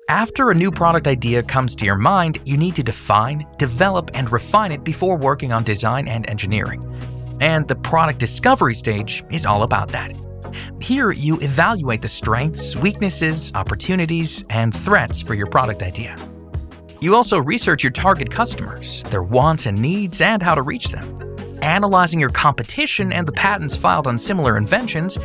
After a new product idea comes to your mind, you need to define, develop, and refine it before working on design and engineering. And the product discovery stage is all about that. Here, you evaluate the strengths, weaknesses, opportunities, and threats for your product idea. You also research your target customers, their wants and needs, and how to reach them. Analyzing your competition and the patents filed on similar inventions,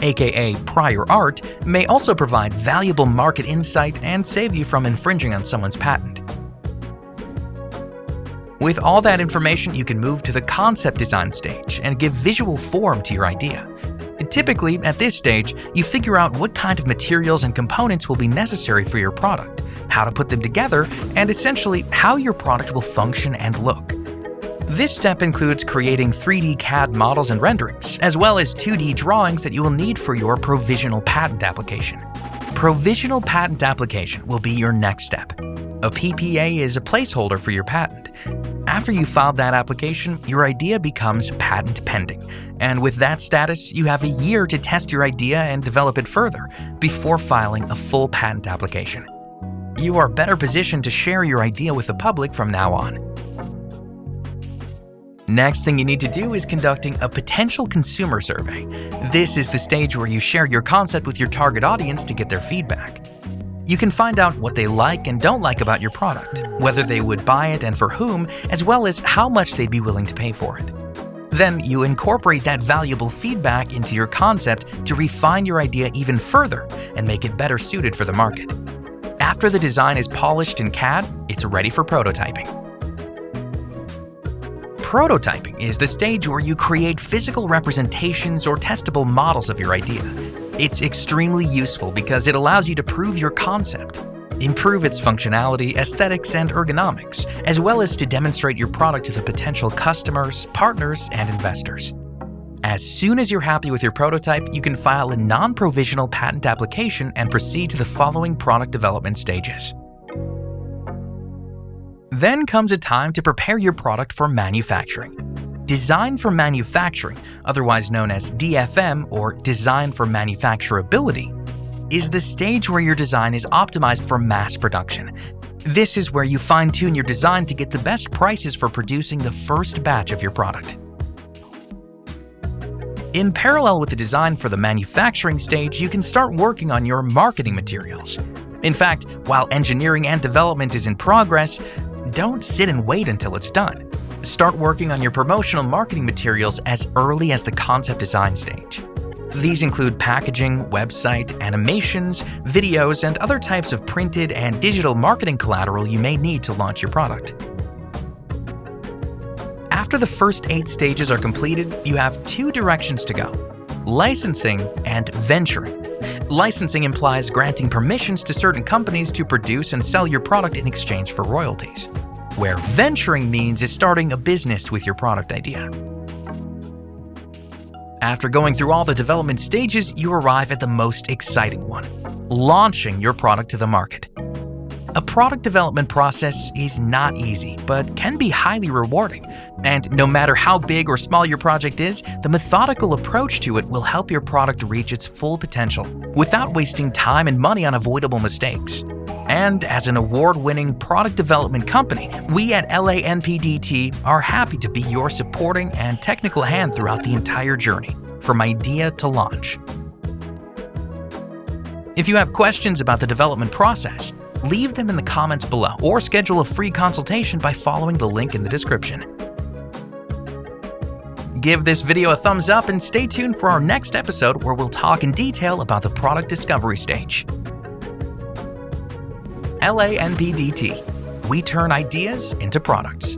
aka prior art, may also provide valuable market insight and save you from infringing on someone's patent. With all that information, you can move to the concept design stage and give visual form to your idea. Typically, at this stage, you figure out what kind of materials and components will be necessary for your product, how to put them together, and essentially how your product will function and look. This step includes creating 3D CAD models and renderings, as well as 2D drawings that you will need for your provisional patent application. Provisional patent application will be your next step. A PPA is a placeholder for your patent. After you filed that application, your idea becomes patent pending, and with that status, you have a year to test your idea and develop it further before filing a full patent application. You are better positioned to share your idea with the public from now on. Next thing you need to do is conducting a potential consumer survey. This is the stage where you share your concept with your target audience to get their feedback. You can find out what they like and don't like about your product, whether they would buy it and for whom, as well as how much they'd be willing to pay for it. Then you incorporate that valuable feedback into your concept to refine your idea even further and make it better suited for the market. After the design is polished in CAD, it's ready for prototyping. Prototyping is the stage where you create physical representations or testable models of your idea. It's extremely useful because it allows you to prove your concept, improve its functionality, aesthetics, and ergonomics, as well as to demonstrate your product to the potential customers, partners, and investors. As soon as you're happy with your prototype, you can file a non-provisional patent application and proceed to the following product development stages. Then comes a time to prepare your product for manufacturing. Design for manufacturing, otherwise known as DFM or Design for Manufacturability, is the stage where your design is optimized for mass production. This is where you fine-tune your design to get the best prices for producing the first batch of your product. In parallel with the design for the manufacturing stage, you can start working on your marketing materials. In fact, while engineering and development is in progress, don't sit and wait until it's done. Start working on your promotional marketing materials as early as the concept design stage. These include packaging, website, animations, videos, and other types of printed and digital marketing collateral you may need to launch your product. After the first 8 stages are completed, you have 2 directions to go: licensing and venturing. Licensing implies granting permissions to certain companies to produce and sell your product in exchange for royalties, where venturing means is starting a business with your product idea. After going through all the development stages, you arrive at the most exciting one: launching your product to the market. A product development process is not easy, but can be highly rewarding. And no matter how big or small your project is, the methodical approach to it will help your product reach its full potential without wasting time and money on avoidable mistakes. And as an award-winning product development company, we at LANPDT are happy to be your supporting and technical hand throughout the entire journey, from idea to launch. If you have questions about the development process, leave them in the comments below or schedule a free consultation by following the link in the description. Give this video a thumbs up and stay tuned for our next episode where we'll talk in detail about the product discovery stage. LANPDT. We turn ideas into products.